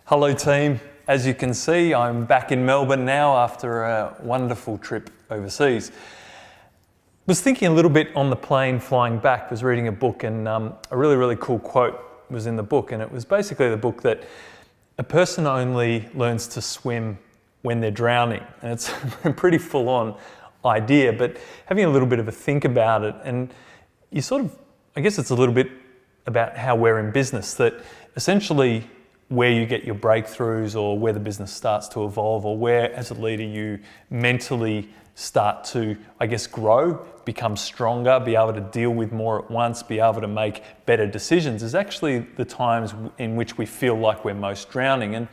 Hello team, as you can see I'm back in Melbourne now after a wonderful trip overseas. Was thinking a little bit on the plane flying back, was reading a book and a really cool quote was in the book, and it was basically the book that a person only learns to swim when they're drowning, and it's a pretty full-on idea, but having a little bit of a think about it, and you sort of, I guess it's a little bit about how we're in business, that essentially where you get your breakthroughs or where the business starts to evolve or where as a leader you mentally start to, I guess, grow, become stronger, be able to deal with more at once, be able to make better decisions is actually the times in which we feel like we're most drowning. And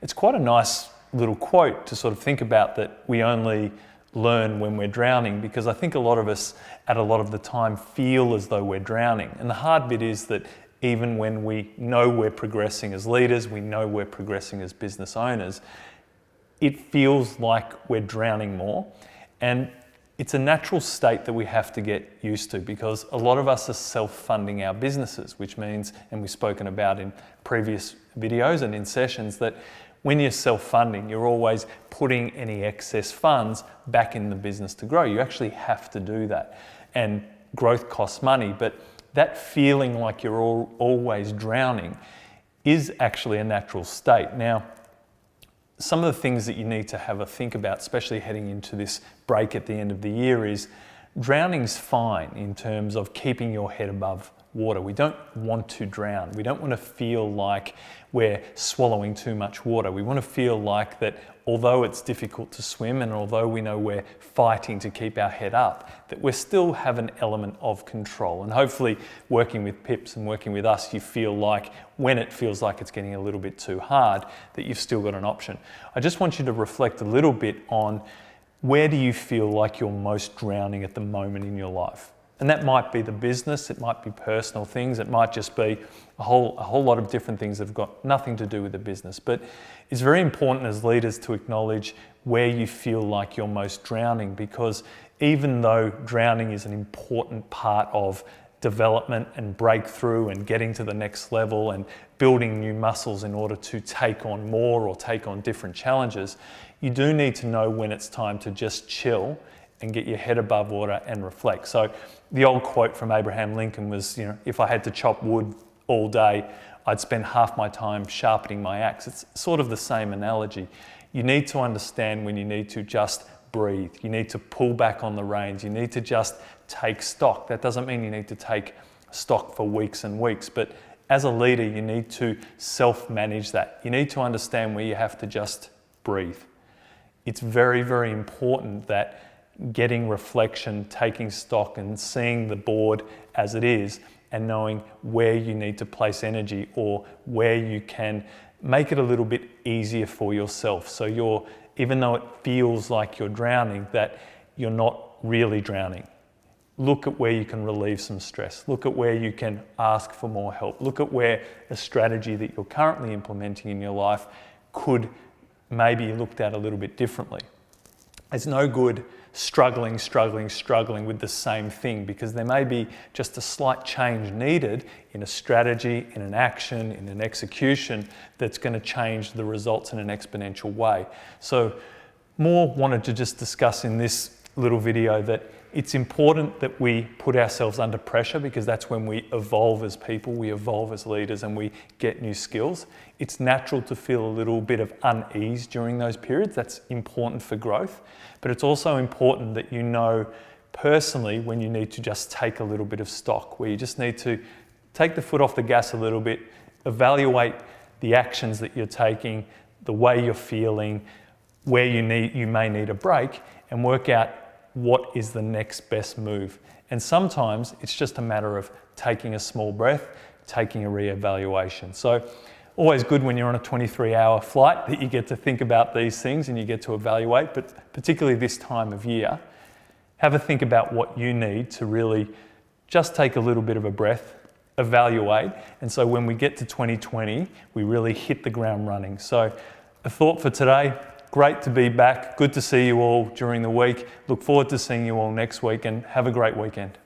it's quite a nice little quote to sort of think about, that we only learn when we're drowning, because I think a lot of us at a lot of the time feel as though we're drowning. And the hard bit is that even when we know we're progressing as leaders, we know we're progressing as business owners, it feels like we're drowning more. And it's a natural state that we have to get used to, because a lot of us are self-funding our businesses, which means, and we've spoken about in previous videos and in sessions, that when you're self-funding, you're always putting any excess funds back in the business to grow. You actually have to do that. And growth costs money, but that feeling like you're always drowning is actually a natural state. Now, some of the things that you need to have a think about, especially heading into this break at the end of the year, is drowning's fine in terms of keeping your head above water. We don't want to drown. We don't want to feel like we're swallowing too much water. We want to feel like that although it's difficult to swim and although we know we're fighting to keep our head up, that we still have an element of control. And hopefully working with Pips and working with us, you feel like when it feels like it's getting a little bit too hard, that you've still got an option. I just want you to reflect a little bit on, where do you feel like you're most drowning at the moment in your life? And that might be the business, it might be personal things, it might just be a whole lot of different things that have got nothing to do with the business. But it's very important as leaders to acknowledge where you feel like you're most drowning, because even though drowning is an important part of development and breakthrough and getting to the next level and building new muscles in order to take on more or take on different challenges, you do need to know when it's time to just chill and get your head above water and reflect. So the old quote from Abraham Lincoln was, if I had to chop wood all day, I'd spend half my time sharpening my axe. It's sort of the same analogy. You need to understand when you need to just breathe. You need to pull back on the reins. You need to just take stock. That doesn't mean you need to take stock for weeks and weeks, but as a leader, you need to self-manage that. You need to understand where you have to just breathe. It's very important that getting reflection, taking stock and seeing the board as it is, and knowing where you need to place energy or where you can make it a little bit easier for yourself. So even though it feels like you're drowning, that you're not really drowning. Look at where you can relieve some stress. Look at where you can ask for more help. Look at where a strategy that you're currently implementing in your life could maybe be looked at a little bit differently. It's no good struggling with the same thing, because there may be just a slight change needed in a strategy, in an action, in an execution that's going to change the results in an exponential way. So more wanted to just discuss in this little video that it's important that we put ourselves under pressure, because that's when we evolve as people, we evolve as leaders, and we get new skills. It's natural to feel a little bit of unease during those periods. That's important for growth. But it's also important that you know personally when you need to just take a little bit of stock, where you just need to take the foot off the gas a little bit, evaluate the actions that you're taking, the way you're feeling, where you may need a break, and work out what is the next best move. And sometimes it's just a matter of taking a small breath, taking a reevaluation. So always good when you're on a 23-hour flight that you get to think about these things and you get to evaluate, but particularly this time of year, have a think about what you need to really just take a little bit of a breath, evaluate, and so when we get to 2020, we really hit the ground running. So a thought for today: great to be back. Good to see you all during the week. Look forward to seeing you all next week, and have a great weekend.